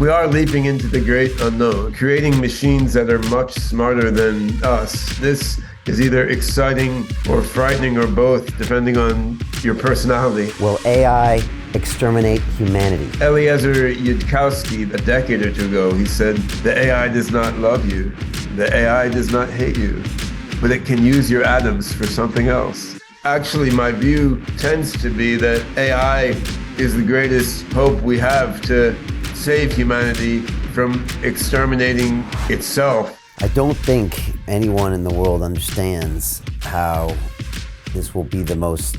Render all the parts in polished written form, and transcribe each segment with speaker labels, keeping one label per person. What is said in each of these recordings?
Speaker 1: We are leaping into the great unknown, creating machines that are much smarter than us. This is either exciting or frightening or both, depending on your personality.
Speaker 2: Will AI exterminate humanity?
Speaker 1: Eliezer Yudkowsky, a decade or two ago, he said, the AI does not love you. The AI does not hate you, but it can use your atoms for something else. Actually, my view tends to be that AI is the greatest hope we have to save humanity from exterminating itself.
Speaker 2: I don't think anyone in the world understands how this will be the most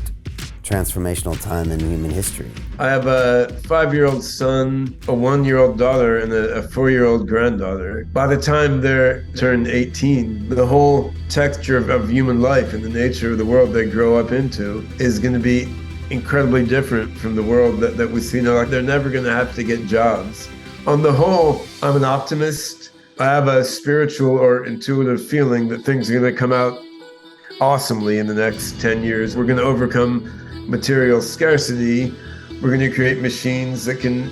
Speaker 2: transformational time in human history.
Speaker 1: I have a 5-year-old son, a 1-year-old daughter, and a 4-year-old granddaughter. By the time they're turned 18, the whole texture of human life and the nature of the world they grow up into is going to be incredibly different from the world that we see now. Like, they're never going to have to get jobs. On the whole, I'm an optimist. I have a spiritual or intuitive feeling that things are going to come out awesomely in the next 10 years. We're going to overcome material scarcity. We're going to create machines that can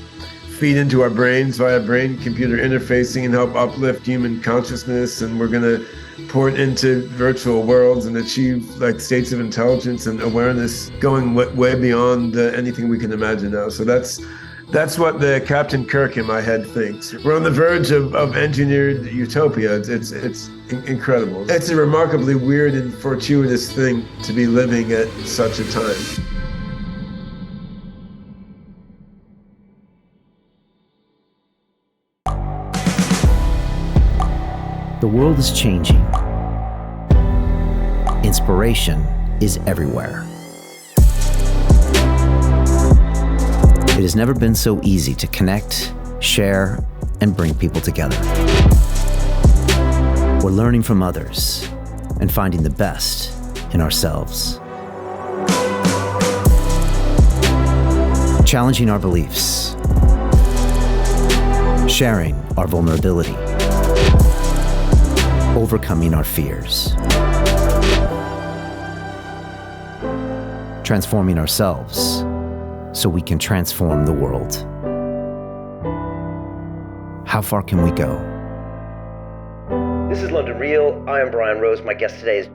Speaker 1: feed into our brains via brain-computer interfacing and help uplift human consciousness. And we're going to port into virtual worlds and achieve like states of intelligence and awareness going way beyond anything we can imagine now. So that's what the Captain Kirk in my head thinks. We're on the verge of engineered utopia. It's incredible. It's a remarkably weird and fortuitous thing to be living at such a time.
Speaker 3: The world is changing. Inspiration is everywhere. It has never been so easy to connect, share, and bring people together. We're learning from others and finding the best in ourselves. Challenging our beliefs. Sharing our vulnerability. Overcoming our fears. Transforming ourselves so we can transform the world. How far can we go?
Speaker 2: This is London Real. I am Brian Rose. My guest today is...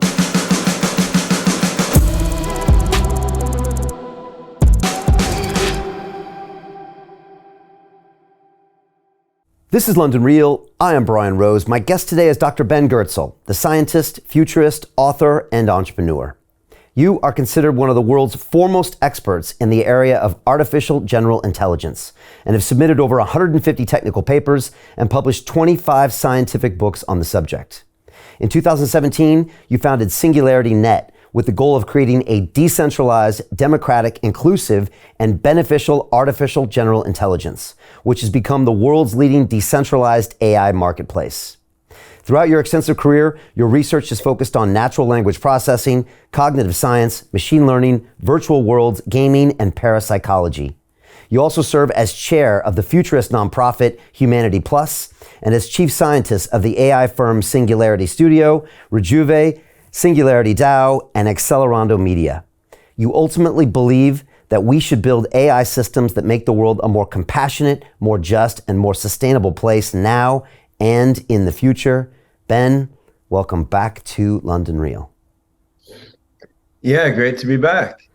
Speaker 2: This is London Real. I am Brian Rose. My guest today is Dr. Ben Goertzel, the scientist, futurist, author, and entrepreneur. You are considered one of the world's foremost experts in the area of artificial general intelligence and have submitted over 150 technical papers and published 25 scientific books on the subject. In 2017, you founded Singularity Net with the goal of creating a decentralized, democratic, inclusive, and beneficial artificial general intelligence, which has become the world's leading decentralized AI marketplace. Throughout your extensive career, your research is focused on natural language processing, cognitive science, machine learning, virtual worlds, gaming, and parapsychology. You also serve as chair of the futurist nonprofit Humanity Plus and as chief scientist of the AI firm Singularity Studio, Rejuve, Singularity DAO, and Accelerando Media. You ultimately believe that we should build AI systems that make the world a more compassionate, more just, and more sustainable place now and in the future. Ben, welcome back to London Real.
Speaker 1: Yeah, great to be back.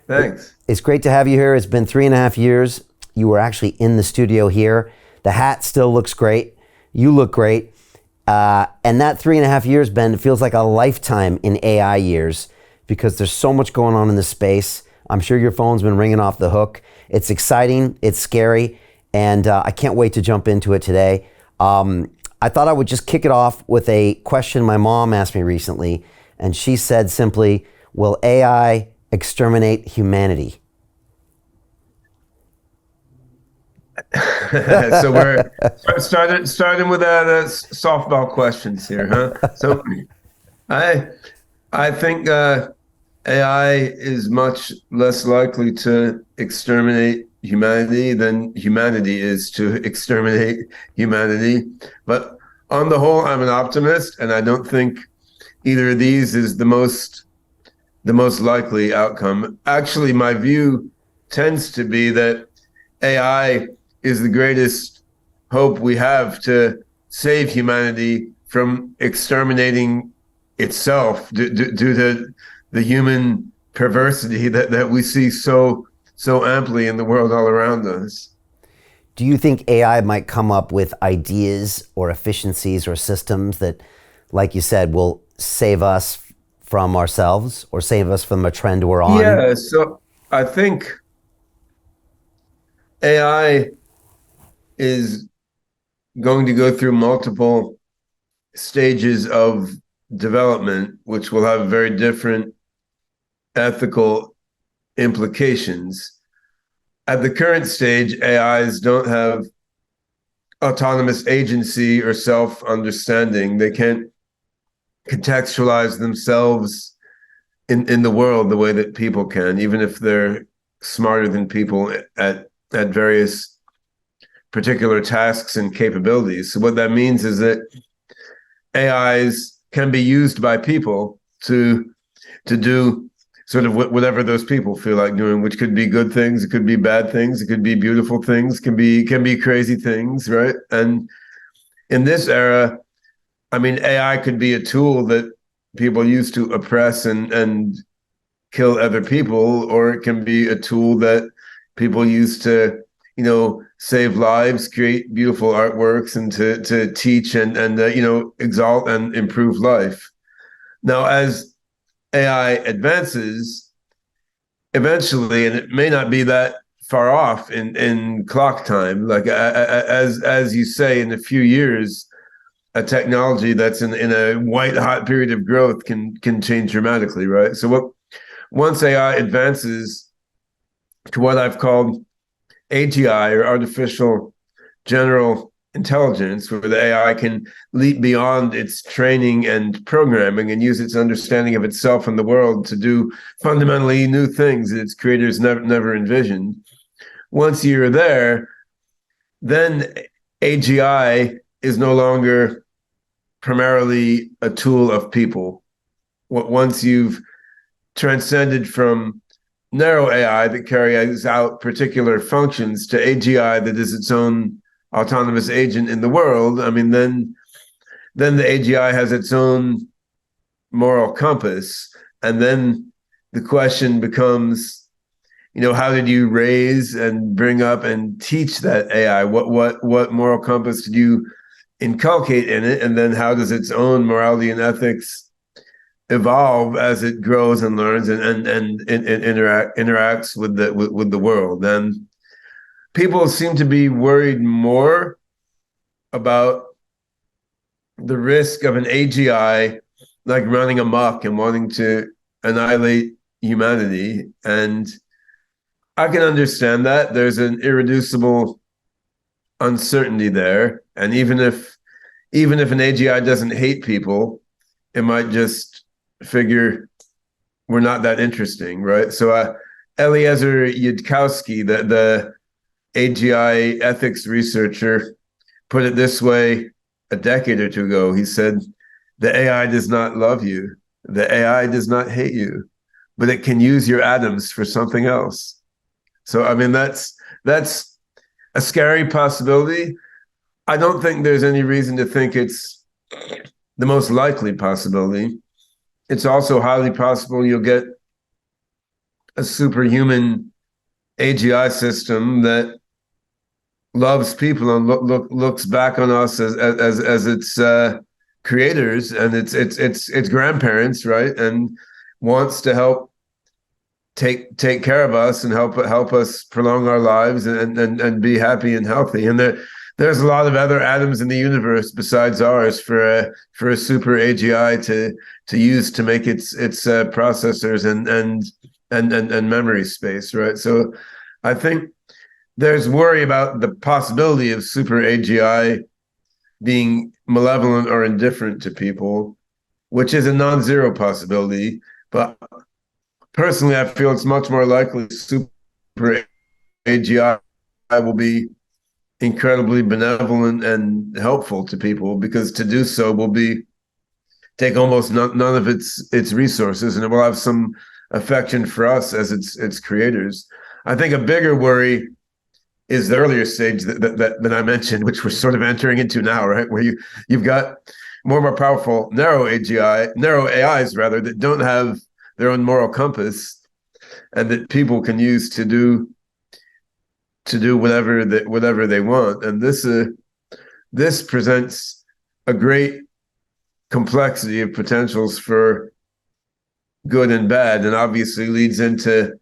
Speaker 1: Thanks.
Speaker 2: It's great to have you here. It's been 3.5 years. You were actually in the studio here. The hat still looks great. You look great. And that 3.5 years, Ben, feels like a lifetime in AI years because there's so much going on in this space. I'm sure your phone's been ringing off the hook. It's exciting, it's scary, and I can't wait to jump into it today. I thought I would just kick it off with a question my mom asked me recently, and she said simply, will AI exterminate humanity?
Speaker 1: So we're starting with the softball questions here, huh? So I think AI is much less likely to exterminate humanity than humanity is to exterminate humanity. But on the whole, I'm an optimist, and I don't think either of these is the most likely outcome. Actually, my view tends to be that AI is the greatest hope we have to save humanity from exterminating itself due to the human perversity that we see so amply in the world all around us.
Speaker 2: Do you think AI might come up with ideas or efficiencies or systems that, like you said, will save us from ourselves or save us from a trend we're on?
Speaker 1: Yeah, so I think AI is going to go through multiple stages of development, which will have very different ethical implications. At the current stage, AIs don't have autonomous agency or self-understanding. They can't contextualize themselves in the world the way that people can, even if they're smarter than people at various particular tasks and capabilities. So what that means is that AIs can be used by people to do sort of whatever those people feel like doing, which could be good things, it could be bad things, it could be beautiful things, can be crazy things, right? And in this era, I mean, AI could be a tool that people use to oppress and kill other people, or it can be a tool that people use to, save lives, create beautiful artworks, and to teach and exalt and improve life. Now, as AI advances, eventually, and it may not be that far off in clock time, like as you say, in a few years, a technology that's in a white hot period of growth can change dramatically, right? So once AI advances to what I've called AGI, or artificial general intelligence, where the AI can leap beyond its training and programming and use its understanding of itself and the world to do fundamentally new things that its creators never envisioned. Once you're there, then AGI is no longer primarily a tool of people. Once you've transcended from narrow AI that carries out particular functions to AGI that is its own autonomous agent in the world, I mean, then the AGI has its own moral compass. And then the question becomes, how did you raise and bring up and teach that AI? What moral compass did you inculcate in it? And then how does its own morality and ethics evolve as it grows and learns and interacts with the world? And people seem to be worried more about the risk of an AGI like running amok and wanting to annihilate humanity. And I can understand that. There's an irreducible uncertainty there. And even if an AGI doesn't hate people, it might just figure we're not that interesting, right? So Eliezer Yudkowsky, the AGI ethics researcher, put it this way a decade or two ago. He said, the AI does not love you. The AI does not hate you, but it can use your atoms for something else. So, I mean, that's a scary possibility. I don't think there's any reason to think it's the most likely possibility. It's also highly possible you'll get a superhuman AGI system that loves people and looks back on us as its creators and its grandparents, right? And wants to help take care of us and help us prolong our lives and be happy and healthy. And there's a lot of other atoms in the universe besides ours for a super AGI to use to make its processors and memory space, right? So I think there's worry about the possibility of super AGI being malevolent or indifferent to people, which is a non-zero possibility. But personally, I feel it's much more likely super AGI will be incredibly benevolent and helpful to people, because to do so will take almost none of its resources, and it will have some affection for us as its creators. I think a bigger worry is the earlier stage that I mentioned, which we're sort of entering into now, right? Where you've got more and more powerful narrow AIs rather, that don't have their own moral compass, and that people can use to do whatever they want. And this presents a great complexity of potentials for good and bad, and obviously leads into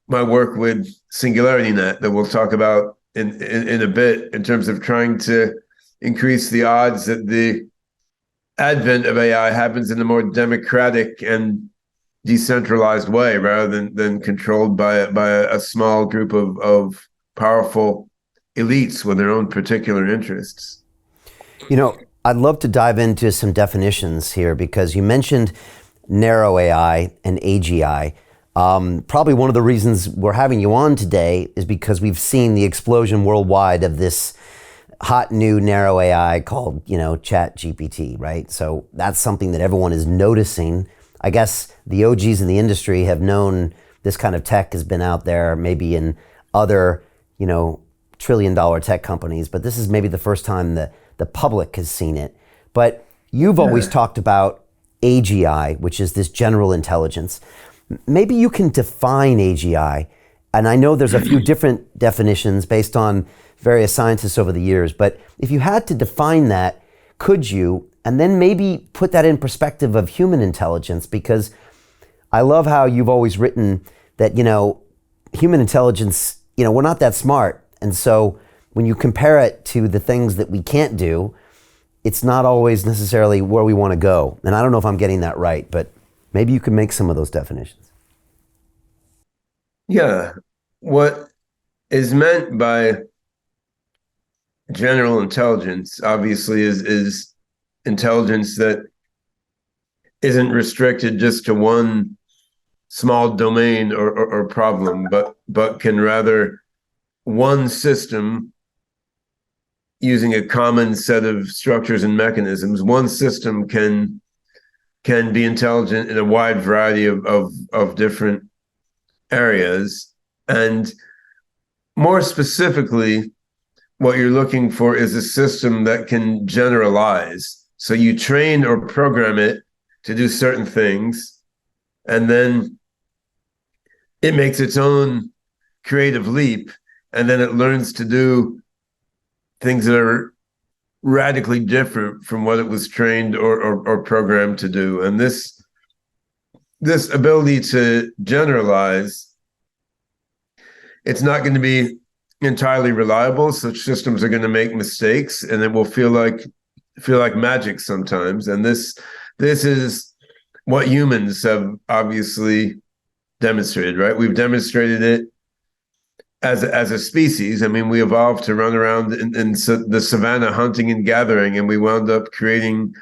Speaker 1: my work with Singularity Net that we'll talk about in a bit, in terms of trying to increase the odds that the advent of AI happens in a more democratic and decentralized way, rather than controlled by a small group of powerful elites with their own particular interests.
Speaker 2: I'd love to dive into some definitions here, because you mentioned narrow AI and AGI. Probably one of the reasons we're having you on today is because we've seen the explosion worldwide of this hot new narrow AI called, Chat GPT, right? So that's something that everyone is noticing. I guess the OGs in the industry have known this kind of tech has been out there, maybe in other, trillion-dollar tech companies, but this is maybe the first time that the public has seen it. But you've always talked about AGI, which is this general intelligence. Maybe you can define AGI. And I know there's a few different definitions based on various scientists over the years, but if you had to define that, could you? And then maybe put that in perspective of human intelligence, because I love how you've always written that, human intelligence, we're not that smart. And so when you compare it to the things that we can't do, it's not always necessarily where we want to go. And I don't know if I'm getting that right, but maybe you can make some of those definitions.
Speaker 1: Yeah. What is meant by general intelligence, obviously, is intelligence that isn't restricted just to one small domain or problem, but can rather, one system using a common set of structures and mechanisms, one system can be intelligent in a wide variety of different areas. And more specifically, what you're looking for is a system that can generalize. So you train or program it to do certain things, and then it makes its own creative leap, and then it learns to do things that are radically different from what it was trained or programmed to do. And this ability to generalize, it's not going to be entirely reliable. Such systems are going to make mistakes, and it will feel like magic sometimes. And this is what humans have obviously demonstrated, right? We've demonstrated it as a species. I mean, we evolved to run around in the savannah hunting and gathering, and we wound up creating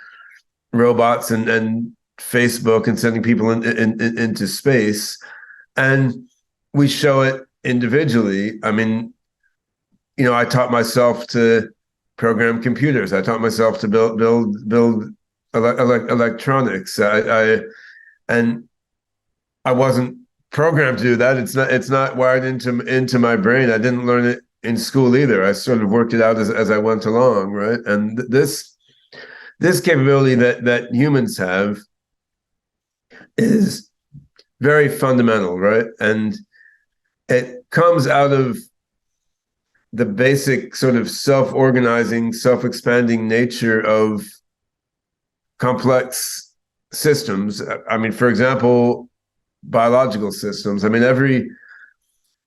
Speaker 1: robots and Facebook and sending people into space. And we show it individually. I mean, I taught myself to program computers. I taught myself to build electronics. And I wasn't programmed to do that. It's not wired into my brain. I didn't learn it in school either. I sort of worked it out as I went along, right? And this capability that humans have is very fundamental, right? And it comes out of the basic sort of self-organizing, self-expanding nature of complex systems. I mean, for example, biological systems. I mean,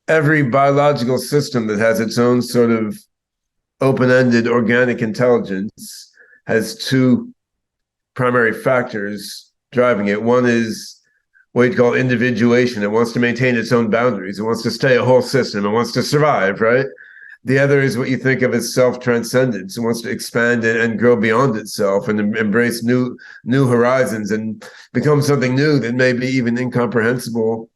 Speaker 1: every biological system that has its own sort of open-ended organic intelligence has two primary factors driving it. One is what you call individuation. It wants to maintain its own boundaries. It wants to stay a whole system. It wants to survive, right? The other is what you think of as self-transcendence. It wants to expand and grow beyond itself and embrace new horizons and become something new that may be even incomprehensible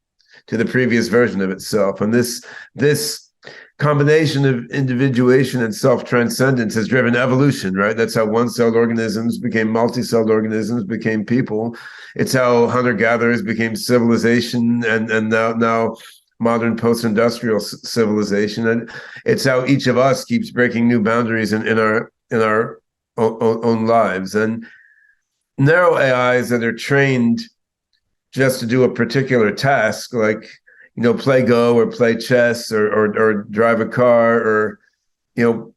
Speaker 1: to the previous version of itself. And this combination of individuation and self-transcendence has driven evolution, right? That's how one-celled organisms became multi-celled organisms, became people. It's how hunter-gatherers became civilization, and now modern post-industrial civilization, and it's how each of us keeps breaking new boundaries in our own lives. And narrow AIs that are trained just to do a particular task, like play Go or play chess or drive a car or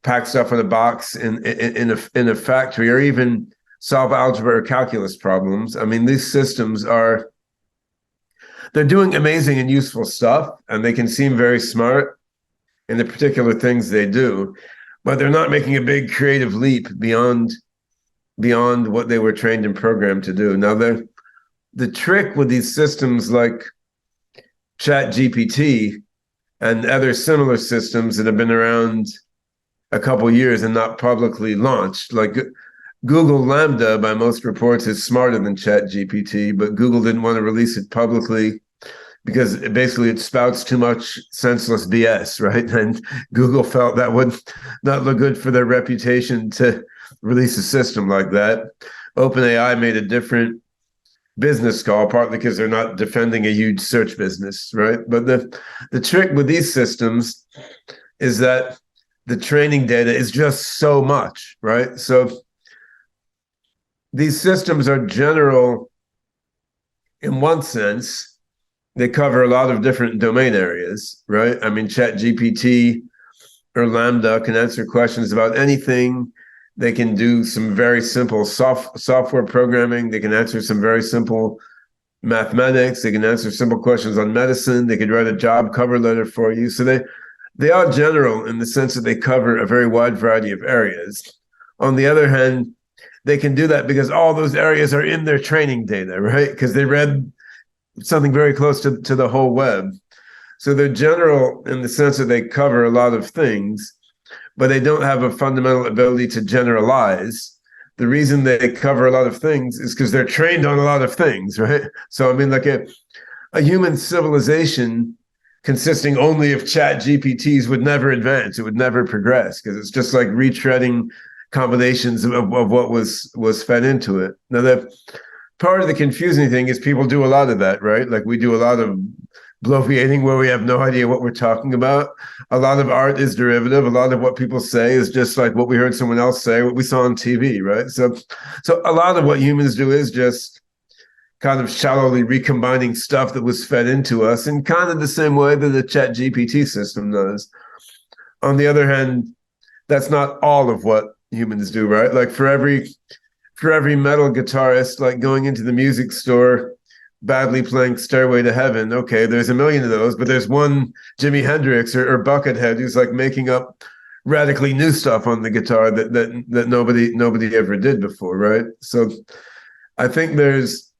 Speaker 1: pack stuff in a box in a factory, or even solve algebra or calculus problems. I mean, these systems they're doing amazing and useful stuff, and they can seem very smart in the particular things they do, but they're not making a big creative leap beyond what they were trained and programmed to do. Now, the trick with these systems like ChatGPT and other similar systems that have been around a couple years and not publicly launched, like Google Lambda, by most reports, is smarter than ChatGPT, but Google didn't want to release it publicly because it spouts too much senseless BS, right? And Google felt that would not look good for their reputation to release a system like that. OpenAI made a different business call, partly because they're not defending a huge search business, right? But the trick with these systems is that the training data is just so much, right? So these systems are general in one sense. They cover a lot of different domain areas, right? I mean, ChatGPT or Lambda can answer questions about anything. They can do some very simple software programming. They can answer some very simple mathematics. They can answer simple questions on medicine. They could write a job cover letter for you. So they are general in the sense that they cover a very wide variety of areas. On the other hand, they can do that because all those areas are in their training data, right? Because they read something very close to the whole web. So they're general in the sense that they cover a lot of things, but they don't have a fundamental ability to generalize. The reason they cover a lot of things is because they're trained on a lot of things, right? So, I mean, like a human civilization consisting only of chat GPTs would never advance. It would never progress because it's just like retreading combinations of what was fed into it. Now, the part of the confusing thing is people do a lot of that, right? Like we do a lot of bloviating where we have no idea what we're talking about. A lot of art is derivative. A lot of what people say is just like what we heard someone else say, what we saw on TV, right? So a lot of what humans do is just kind of shallowly recombining stuff that was fed into us in kind of the same way that the chat GPT system does. On the other hand, that's not all of what humans do, right? Like for every metal guitarist, like going into the music store, badly playing Stairway to Heaven, okay, there's a million of those, but there's one Jimi Hendrix or Buckethead who's like making up radically new stuff on the guitar that nobody ever did before, right? So I think there's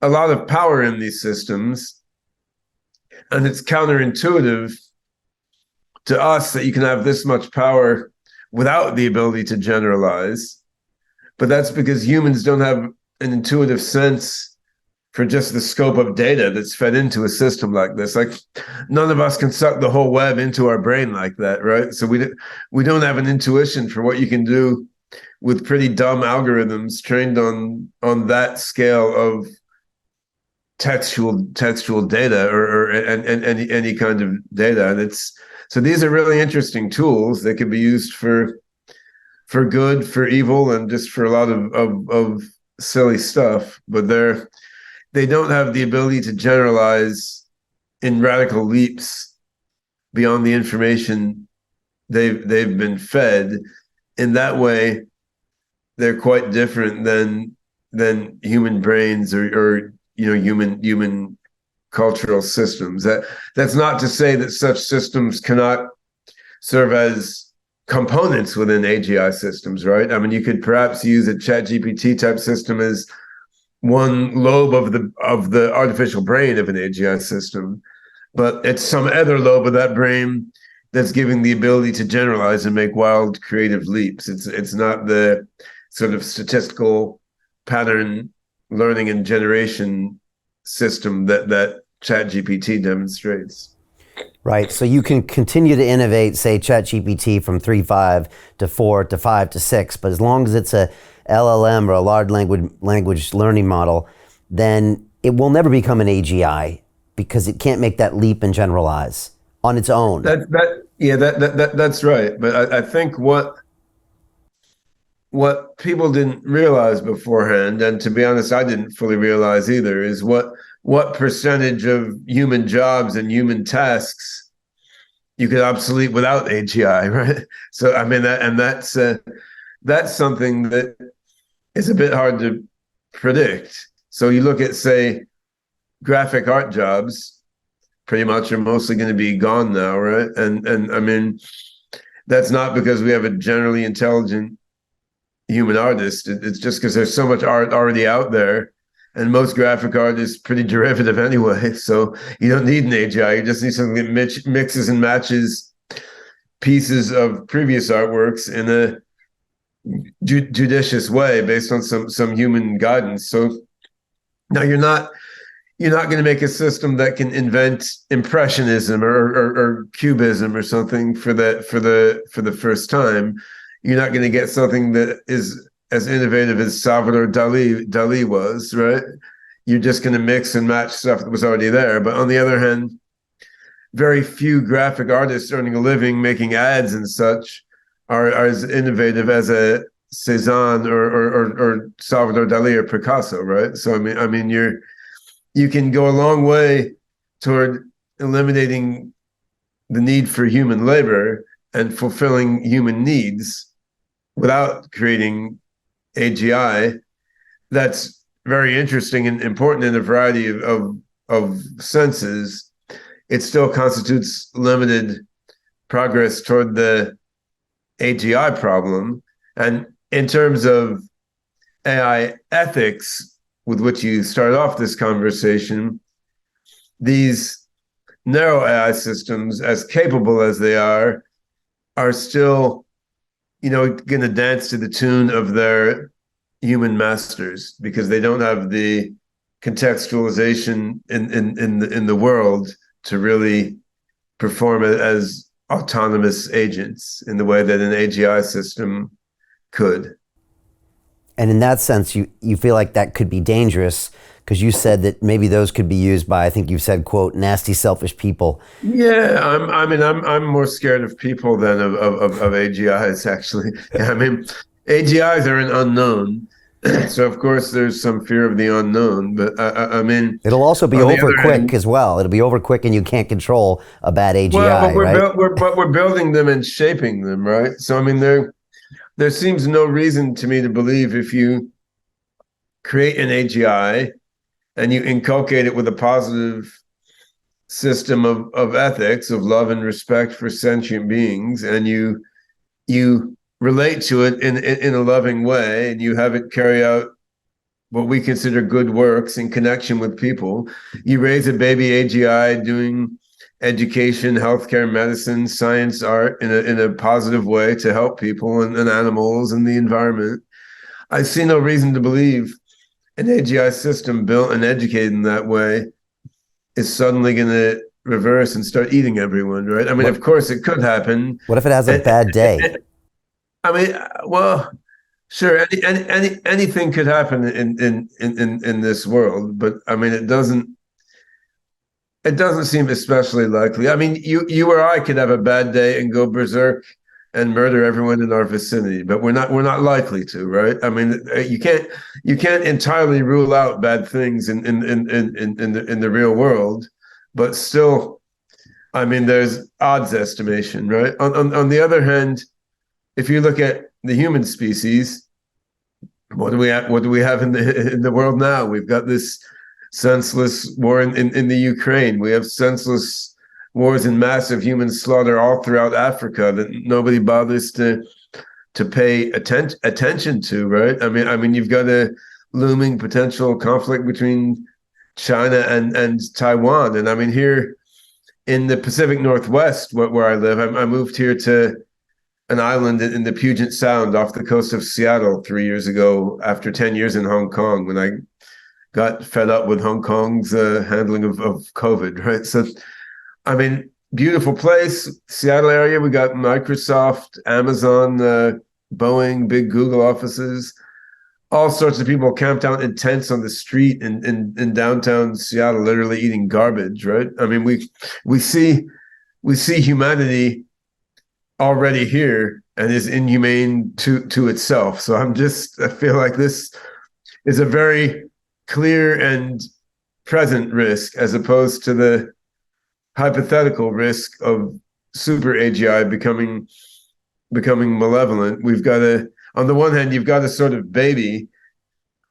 Speaker 1: a lot of power in these systems, and it's counterintuitive to us that you can have this much power without the ability to generalize. But that's because humans don't have an intuitive sense for just the scope of data that's fed into a system like this. Like none of us can suck the whole web into our brain like that, right? So we don't have an intuition for what you can do with pretty dumb algorithms trained on that scale of textual data or any kind of data. And so these are really interesting tools that can be used for good, for evil, and just for a lot of silly stuff. But they don't have the ability to generalize in radical leaps beyond the information they've been fed. In that way, they're quite different than human brains or human cultural systems. That's not to say that such systems cannot serve as components within AGI systems, right? I mean, you could perhaps use a ChatGPT type system as one lobe of the artificial brain of an AGI system, but it's some other lobe of that brain that's giving the ability to generalize and make wild creative leaps. It's not the sort of statistical pattern learning and generation system that ChatGPT demonstrates.
Speaker 2: Right. So you can continue to innovate, say, ChatGPT from 3.5 to 4 to 5 to 6, but as long as it's a LLM or a large language learning model, then it will never become an AGI. because it can't make that leap and generalize on its own.
Speaker 1: That's right. But I think what people didn't realize beforehand, and to be honest, I didn't fully realize either, is what percentage of human jobs and human tasks you could obsolete without AGI, right? So I mean that's something that is a bit hard to predict. So you look at, say, graphic art jobs, pretty much are mostly going to be gone now, right? And I mean, that's not because we have a generally intelligent human artist. It's just because there's so much art already out there, and most graphic art is pretty derivative anyway. So you don't need an AGI. You just need something that mixes and matches pieces of previous artworks in a judicious way based on some human guidance. So now you're not going to make a system that can invent impressionism or cubism or something for the first time. You're not going to get something that is as innovative as Salvador Dali was, right? You're just going to mix and match stuff that was already there. But on the other hand, very few graphic artists earning a living making ads and such are as innovative as a Cezanne or Salvador Dali or Picasso, right? So I mean, you can go a long way toward eliminating the need for human labor and fulfilling human needs without creating AGI. That's very interesting and important in a variety of senses. It still constitutes limited progress toward the AGI problem. And in terms of AI ethics, with which you start off this conversation, these narrow AI systems, as capable as they are still, going to dance to the tune of their human masters, because they don't have the contextualization in the world to really perform as autonomous agents in the way that an AGI system could.
Speaker 2: And in that sense, you feel like that could be dangerous, because you said that maybe those could be used by, I think you said, quote, nasty, selfish people.
Speaker 1: Yeah, I'm more scared of people than of AGIs, actually. I mean, AGIs are an unknown. So of course there's some fear of the unknown, but I mean,
Speaker 2: it'll also be over quick as well. It'll be over quick, and you can't control a bad AGI. Well,
Speaker 1: but we're building them and shaping them, right? So I mean, there seems no reason to me to believe, if you create an AGI and you inculcate it with a positive system of ethics, of love and respect for sentient beings, and you relate to it in a loving way, and you have it carry out what we consider good works in connection with people. You raise a baby AGI doing education, healthcare, medicine, science, art in a positive way to help people and animals and the environment. I see no reason to believe an AGI system built and educated in that way is suddenly going to reverse and start eating everyone, right? I mean, of course it could happen.
Speaker 2: What if it has a bad day?
Speaker 1: I mean, well, sure, anything could happen in this world, but I mean, it doesn't seem especially likely. I mean, you or I could have a bad day and go berserk and murder everyone in our vicinity, but we're not likely to, right? I mean, you can't entirely rule out bad things in the real world, but still, I mean, there's odds estimation, right? On the other hand, if you look at the human species, what do we have in the world now? We've got this senseless war in the Ukraine. We have senseless wars and massive human slaughter all throughout Africa that nobody bothers to pay attention to, right? I mean, you've got a looming potential conflict between China and Taiwan, and I mean, here in the Pacific Northwest, where I live, I moved here to an island in the Puget Sound off the coast of Seattle 3 years ago, after 10 years in Hong Kong, when I got fed up with Hong Kong's handling of COVID, right? So, I mean, beautiful place, Seattle area. We got Microsoft, Amazon, Boeing, big Google offices, all sorts of people camped out in tents on the street in downtown Seattle, literally eating garbage, right? I mean, we see humanity already here and is inhumane to itself. So I feel like this is a very clear and present risk, as opposed to the hypothetical risk of super AGI becoming malevolent. We've got on the one hand, you've got a sort of baby,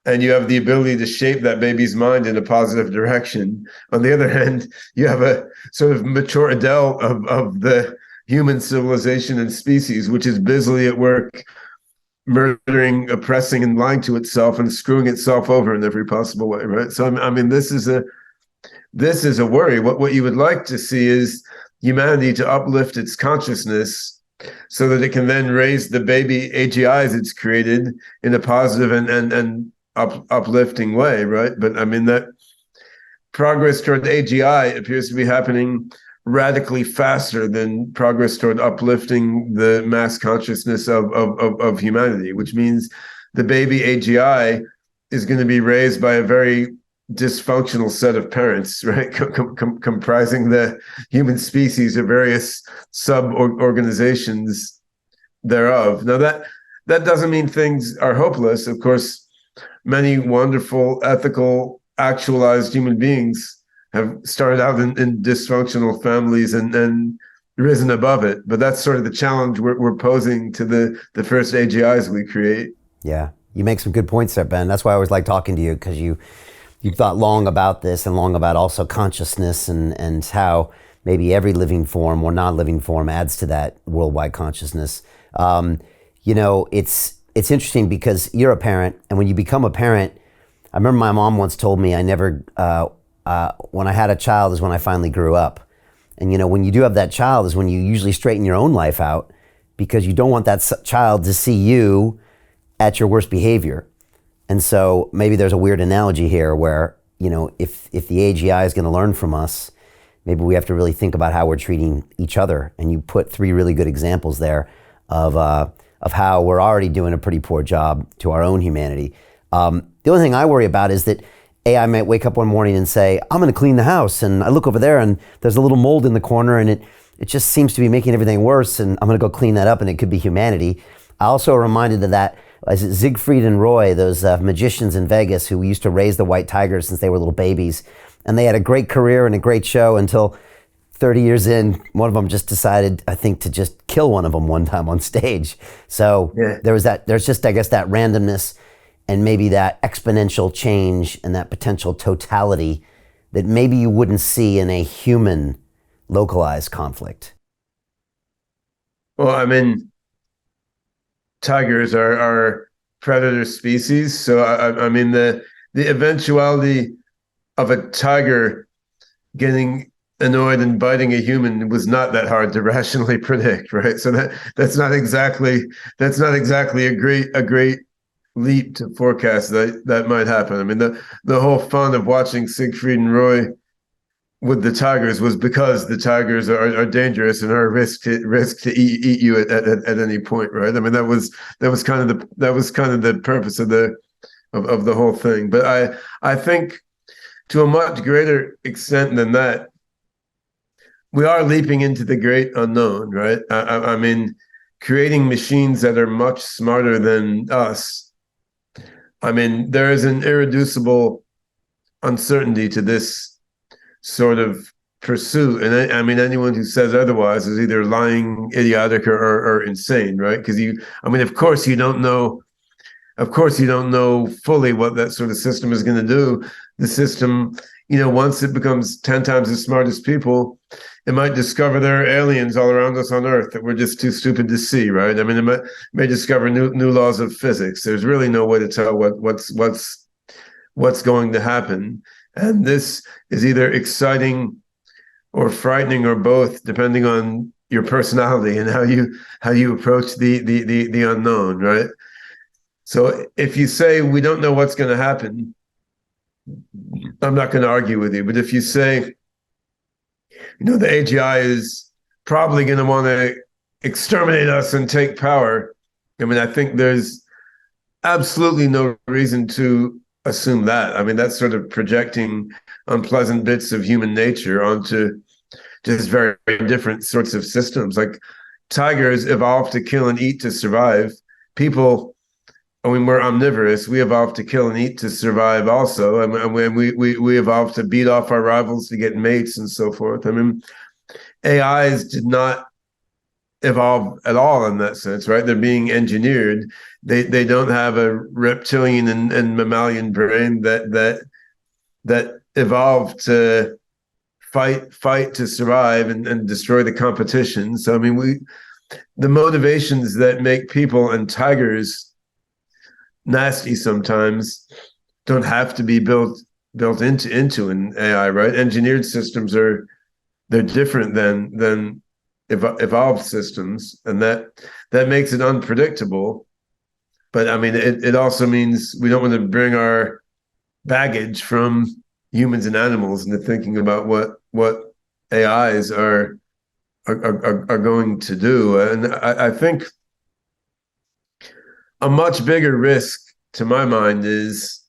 Speaker 1: and you have the ability to shape that baby's mind in a positive direction. On the other hand, you have a sort of mature adult of the human civilization and species, which is busily at work murdering, oppressing, and lying to itself and screwing itself over in every possible way, right? So I mean, this is a worry. What you would like to see is humanity to uplift its consciousness so that it can then raise the baby AGIs it's created in a positive and uplifting way, right? But I mean, that progress toward AGI appears to be happening radically faster than progress toward uplifting the mass consciousness of humanity, which means the baby AGI is going to be raised by a very dysfunctional set of parents, right? Comprising the human species of various sub-organizations thereof. Now that doesn't mean things are hopeless. Of course, many wonderful, ethical, actualized human beings have started out in dysfunctional families and risen above it. But that's sort of the challenge we're posing to the first AGIs we create.
Speaker 2: Yeah, you make some good points there, Ben. That's why I always like talking to you, because you've thought long about this and long about also consciousness and how maybe every living form or non-living form adds to that worldwide consciousness. It's interesting because you're a parent, and when you become a parent, I remember my mom once told me when I had a child is when I finally grew up. And when you do have that child is when you usually straighten your own life out, because you don't want that child to see you at your worst behavior. And so maybe there's a weird analogy here where, if the AGI is going to learn from us, maybe we have to really think about how we're treating each other. And you put 3 really good examples there of how we're already doing a pretty poor job to our own humanity. The only thing I worry about is that AI might wake up one morning and say, I'm going to clean the house. And I look over there and there's a little mold in the corner and it just seems to be making everything worse. And I'm going to go clean that up, and it could be humanity. I also reminded of that, is it Siegfried and Roy, those magicians in Vegas who used to raise the white tigers since they were little babies. And they had a great career and a great show until 30 years in, one of them just decided, I think, to just kill one of them one time on stage. So yeah. There's just, I guess, that randomness and maybe that exponential change and that potential totality that maybe you wouldn't see in a human localized conflict.
Speaker 1: Well, I mean, tigers are predator species. So I mean, the eventuality of a tiger getting annoyed and biting a human was not that hard to rationally predict, right? So that's not exactly a great leap to forecast that might happen. I mean, the whole fun of watching Siegfried and Roy with the tigers was because the tigers are dangerous and are a risk to eat you at any point, right? I mean, that was kind of the purpose of the whole thing. But I think to a much greater extent than that, we are leaping into the great unknown, right? I mean, creating machines that are much smarter than us. I mean, there is an irreducible uncertainty to this sort of pursuit. And I mean, anyone who says otherwise is either lying, idiotic, or insane, right? Because of course you don't know fully what that sort of system is going to do. The system, once it becomes 10 times as smart as people, it might discover there are aliens all around us on Earth that we're just too stupid to see, right? I mean, it may discover new laws of physics. There's really no way to tell what's going to happen. And this is either exciting or frightening or both, depending on your personality and how you approach the unknown, right? So if you say we don't know what's going to happen, I'm not going to argue with you. But if you say, the AGI is probably going to want to exterminate us and take power, I mean, I think there's absolutely no reason to assume that. I mean, that's sort of projecting unpleasant bits of human nature onto just very, very different sorts of systems. Like tigers evolved to kill and eat to survive. People, I mean, we're omnivorous. We evolved to kill and eat to survive also. And we evolved to beat off our rivals to get mates and so forth. I mean, AIs did not evolve at all in that sense, right? They're being engineered. They don't have a reptilian and mammalian brain that evolved to fight to survive and destroy the competition. So I mean, the motivations that make people and tigers nasty sometimes don't have to be built into an AI, right? Engineered systems they're different than evolved systems, and that makes it unpredictable. But I mean, it also means we don't want to bring our baggage from humans and animals into thinking about what AIs are going to do. And I think a much bigger risk, to my mind, is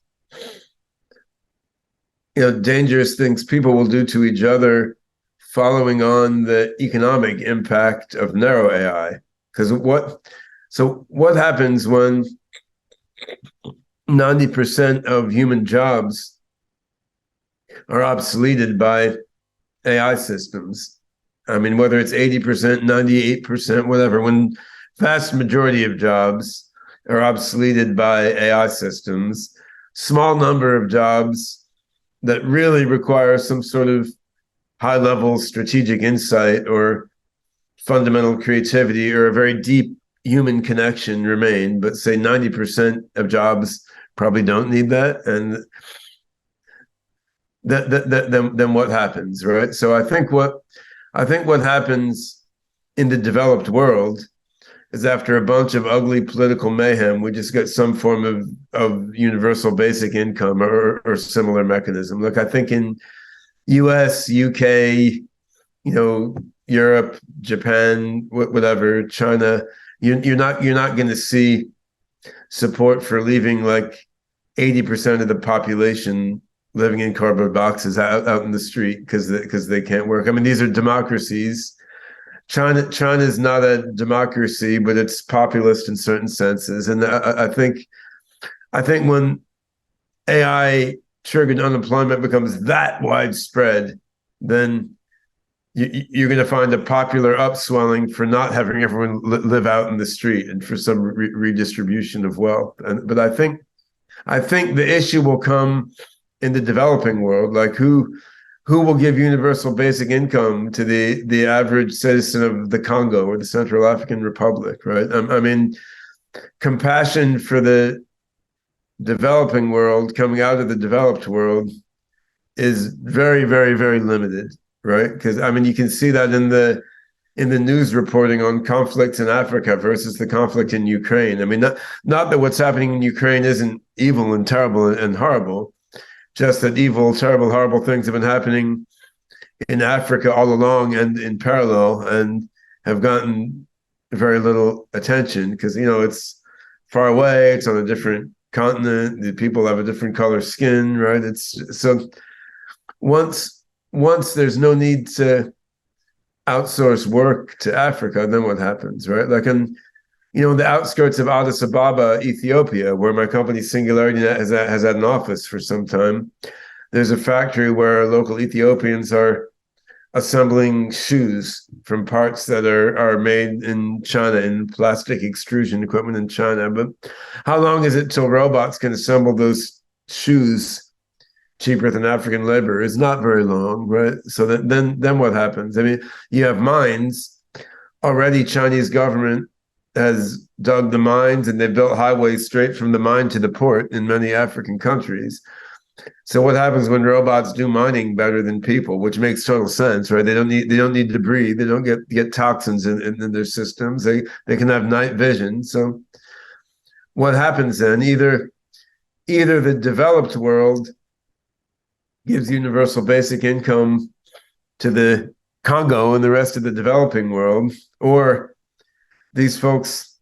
Speaker 1: dangerous things people will do to each other following on the economic impact of narrow AI. Because what happens when 90% of human jobs are obsoleted by AI systems? I mean, whether it's 80%, 98%, whatever, when vast majority of jobs are obsoleted by AI systems, small number of jobs that really require some sort of high-level strategic insight or fundamental creativity or a very deep human connection remain, but say 90% of jobs probably don't need that. And then what happens, right? So I think what happens in the developed world is after a bunch of ugly political mayhem, we just get some form of universal basic income or similar mechanism. Look, I think in US, UK, Europe, Japan, whatever, China, you're not going to see support for leaving like 80% of the population living in cardboard boxes out in the street because they can't work. I mean, these are democracies. China is not a democracy, but it's populist in certain senses. And I think when AI triggered unemployment becomes that widespread, then you're going to find a popular upswelling for not having everyone live out in the street and for some redistribution of wealth. But I think the issue will come in the developing world, like who will give universal basic income to the average citizen of the Congo or the Central African Republic, right? I mean, compassion for the developing world coming out of the developed world is very, very, very limited, right? Because I mean, you can see that in the news reporting on conflicts in Africa versus the conflict in Ukraine. I mean, not that what's happening in Ukraine isn't evil and terrible and horrible, just that evil, terrible, horrible things have been happening in Africa all along and in parallel and have gotten very little attention because, it's far away, it's on a different continent, the people have a different color skin, right? It's so once there's no need to outsource work to Africa, then what happens, right? Like in the outskirts of Addis Ababa, Ethiopia, where my company Singularity has had an office for some time, there's a factory where local Ethiopians are assembling shoes from parts that are made in China, in plastic extrusion equipment in China. But how long is it till robots can assemble those shoes cheaper than African labor? Is not very long, right? So then what happens? I mean, you have mines. Already Chinese government has dug the mines and they've built highways straight from the mine to the port in many African countries. So what happens when robots do mining better than people, which makes total sense, right? They don't need to breathe. They don't get toxins in their systems. They can have night vision. So what happens then? Either the developed world gives universal basic income to the Congo and the rest of the developing world, or these folks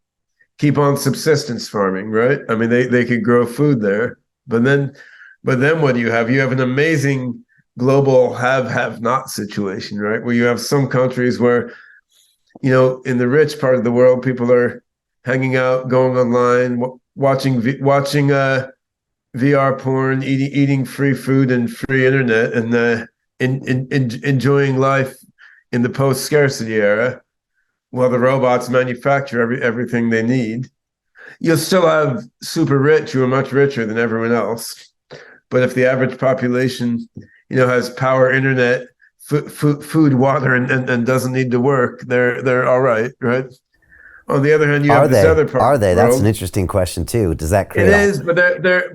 Speaker 1: keep on subsistence farming, right? I mean, they could grow food there, but then what do you have? You have an amazing global have not situation, right? Where you have some countries where, in the rich part of the world, people are hanging out, going online, watching VR porn, eating free food and free internet, and enjoying life in the post scarcity era, while the robots manufacture everything they need. You'll still have super rich who are much richer than everyone else. But if the average population, has power, internet, food, water, and doesn't need to work, they're all right, right? On the other hand, you have this other part.
Speaker 2: Are they?
Speaker 1: Of the world.
Speaker 2: That's an interesting question too. Does that create?
Speaker 1: It is, but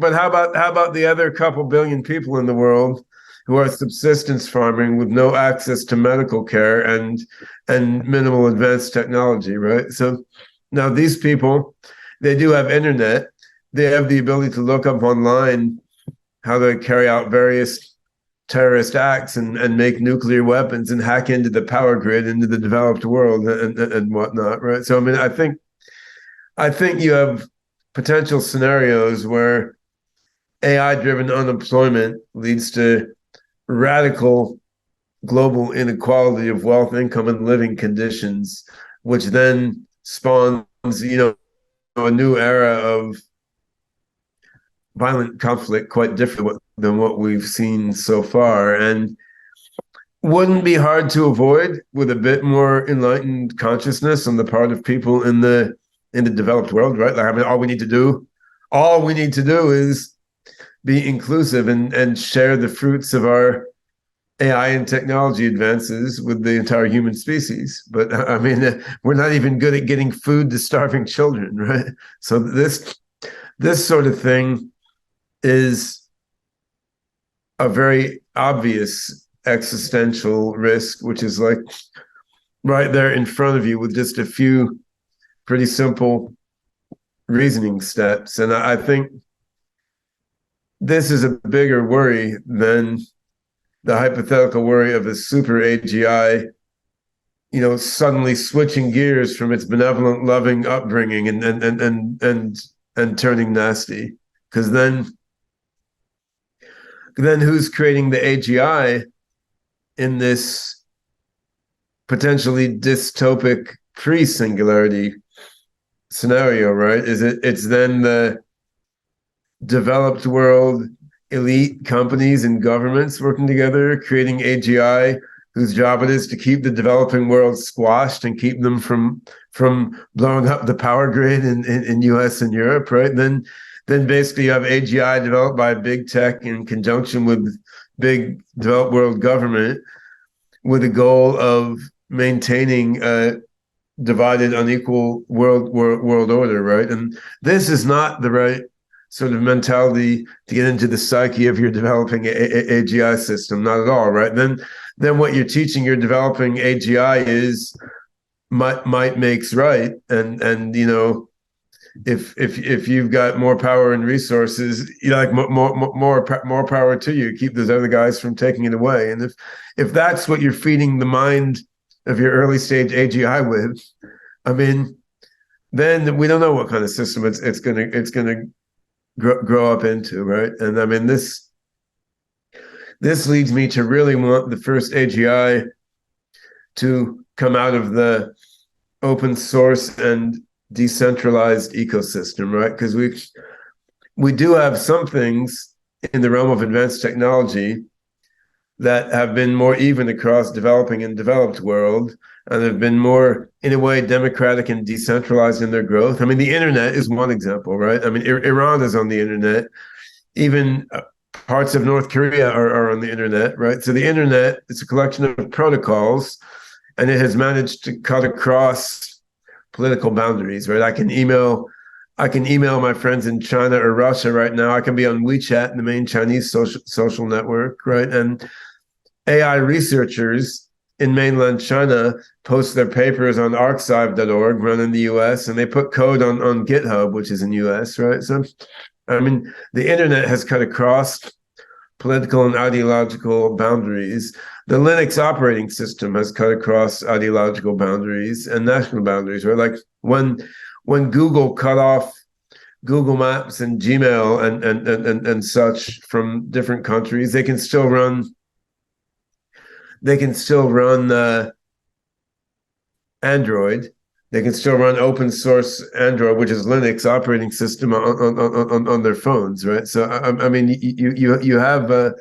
Speaker 1: but how about the other couple billion people in the world who are subsistence farming with no access to medical care and minimal advanced technology, right? So now these people, they do have internet. They have the ability to look up online how to carry out various terrorist acts and make nuclear weapons and hack into the power grid into the developed world and whatnot, right? So I mean, I think you have potential scenarios where AI-driven unemployment leads to radical global inequality of wealth, income, and living conditions, which then spawns, a new era of violent conflict, quite different than what we've seen so far, and wouldn't be hard to avoid with a bit more enlightened consciousness on the part of people in the developed world, right? Like, I mean, all we need to do is be inclusive and share the fruits of our AI and technology advances with the entire human species. But I mean, we're not even good at getting food to starving children, right? So this sort of thing is a very obvious existential risk, which is like right there in front of you with just a few pretty simple reasoning steps. And I think this is a bigger worry than the hypothetical worry of a super AGI, suddenly switching gears from its benevolent, loving upbringing and turning nasty. Because then who's creating the AGI in this potentially dystopic pre-singularity scenario, right? It's then the developed world elite companies and governments working together, creating AGI whose job it is to keep the developing world squashed and keep them from blowing up the power grid in US and Europe, right? Then basically you have AGI developed by big tech in conjunction with big developed world government with a goal of maintaining a divided, unequal world order, right? And this is not the right sort of mentality to get into the psyche of your developing AGI system, not at all, right? Then what you're teaching your developing AGI is might makes right, and if you've got more power and resources, like more power to you. Keep those other guys from taking it away. And if that's what you're feeding the mind of your early stage AGI with, I mean, then we don't know what kind of system it's gonna grow up into, right? And I mean, this leads me to really want the first AGI to come out of the open source and decentralized ecosystem, right? Because we do have some things in the realm of advanced technology that have been more even across developing and developed world, and have been more, in a way, democratic and decentralized in their growth. I mean, the internet is one example, right? I mean, Iran is on the internet. Even parts of North Korea are on the internet, right? So the internet is a collection of protocols, and it has managed to cut across political boundaries, right? I can email my friends in China or Russia right now. I can be on WeChat, the main Chinese social network, right? And AI researchers in mainland China post their papers on archive.org, run in the US, and they put code on GitHub, which is in US, right? So, I mean, the internet has cut across political and ideological boundaries. The Linux operating system has cut across ideological boundaries and national boundaries, right? Like when when Google cut off Google Maps and Gmail and such from different countries, they can still run Android. They can still run open source Android, which is Linux operating system on their phones, right? So I mean, you have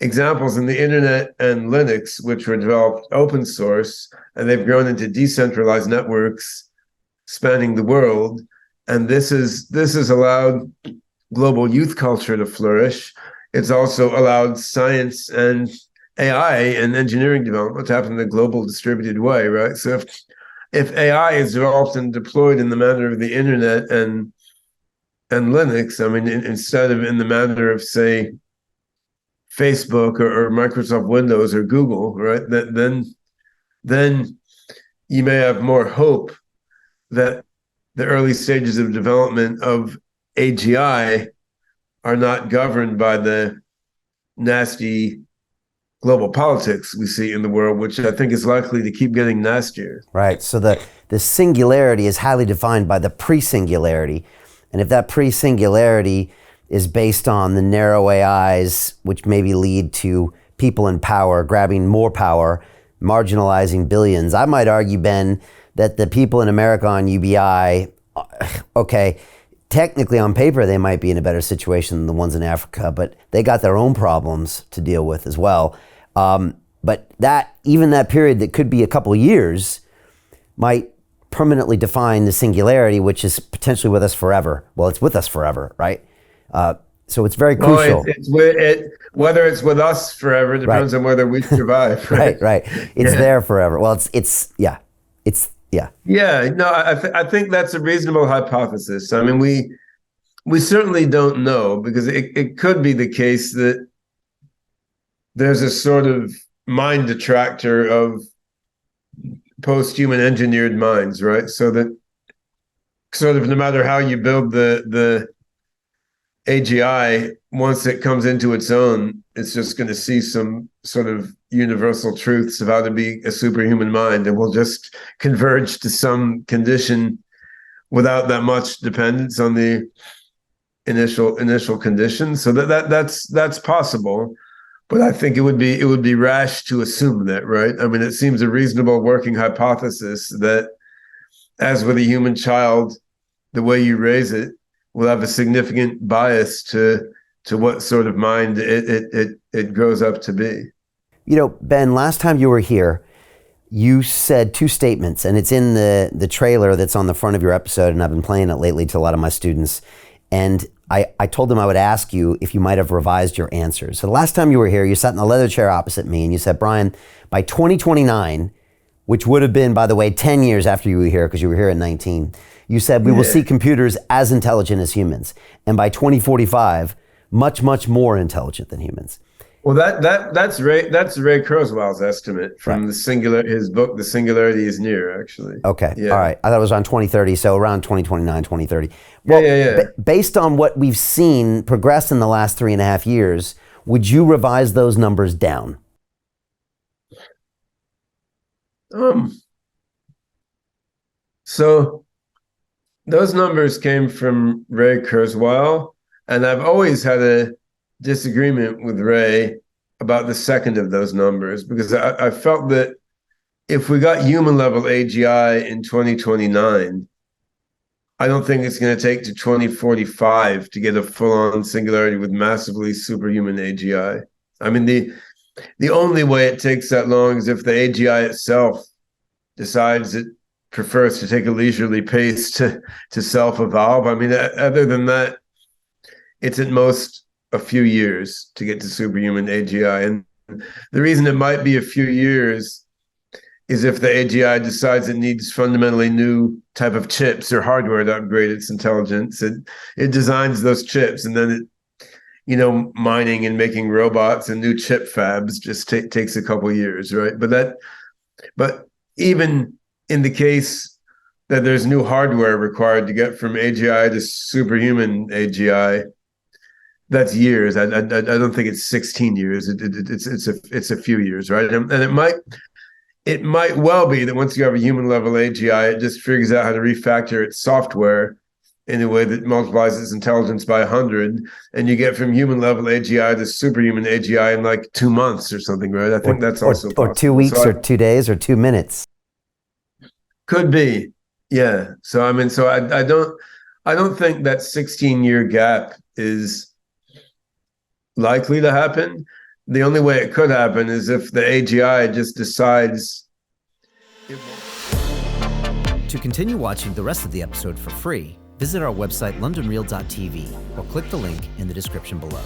Speaker 1: examples in the internet and Linux, which were developed open source, and they've grown into decentralized networks spanning the world. And this has allowed global youth culture to flourish. It's also allowed science and AI and engineering development to happen in a global distributed way, right? So if AI is developed and deployed in the manner of the internet and Linux, I mean, instead of in the manner of, say, Facebook or Microsoft Windows or Google, right? Then you may have more hope that the early stages of development of AGI are not governed by the nasty global politics we see in the world, which I think is likely to keep getting nastier.
Speaker 2: Right. So the singularity is highly defined by the pre-singularity. And if that pre-singularity is based on the narrow AIs, which maybe lead to people in power grabbing more power, marginalizing billions, I might argue, Ben, that the people in America on UBI, okay, technically on paper they might be in a better situation than the ones in Africa, but they got their own problems to deal with as well. But even that period that could be a couple of years might permanently define the singularity, which is potentially with us forever. Well, it's with us forever, right? So it's very crucial.
Speaker 1: Whether it's with us forever depends on whether we survive.
Speaker 2: Right. It's there forever. Well, it's. Yeah,
Speaker 1: no, I think that's a reasonable hypothesis. I mean, we certainly don't know, because it could be the case that there's a sort of mind detractor of post-human engineered minds, right? So that sort of no matter how you build the AGI, once it comes into its own, it's just going to see some sort of universal truths of how to be a superhuman mind, and will just converge to some condition without that much dependence on the initial conditions. So that's possible, but I think it would be rash to assume that, right? I mean, it seems a reasonable working hypothesis that, as with a human child, the way you raise it will have a significant bias to what sort of mind it grows up to be.
Speaker 2: You know, Ben, last time you were here, you said two statements, and it's in the trailer that's on the front of your episode, and I've been playing it lately to a lot of my students. And I told them I would ask you if you might have revised your answers. So the last time you were here, you sat in the leather chair opposite me, and you said, Brian, by 2029, which would have been, by the way, 10 years after you were here, because you were here at 19, you said we will see computers as intelligent as humans. And by 2045, much, much more intelligent than humans.
Speaker 1: Well, that's Ray Kurzweil's estimate from his book, The Singularity is Near, actually.
Speaker 2: Okay.
Speaker 1: Yeah.
Speaker 2: All right. I thought it was on 2030, so around 2029, 2030. Well, based on what we've seen progress in the last 3.5 years, would you revise those numbers down?
Speaker 1: So those numbers came from Ray Kurzweil, and I've always had a disagreement with Ray about the second of those numbers, because I felt that if we got human level AGI in 2029, I don't think it's going to take to 2045 to get a full-on singularity with massively superhuman AGI. I mean, the only way it takes that long is if the AGI itself decides it prefers to take a leisurely pace to self-evolve. I mean, other than that, it's at most a few years to get to superhuman AGI. And the reason it might be a few years is if the AGI decides it needs fundamentally new type of chips or hardware to upgrade its intelligence. It designs those chips, and then mining and making robots and new chip fabs just takes a couple years, right? But even in the case that there's new hardware required to get from AGI to superhuman AGI, that's years. I don't think it's 16 years. It's a few years, right? And it might well be that once you have a human level AGI, it just figures out how to refactor its software in a way that multiplies its intelligence by 100, and you get from human level AGI to superhuman AGI in like 2 months or something, right? I think that's also possible.
Speaker 2: Or 2 weeks, so or 2 days, or 2 minutes.
Speaker 1: Could be, yeah. So I mean, I don't think that 16-year gap is likely to happen. The only way it could happen is if the AGI just decides.
Speaker 3: To continue watching the rest of the episode for free, visit our website londonreal.tv or click the link in the description below.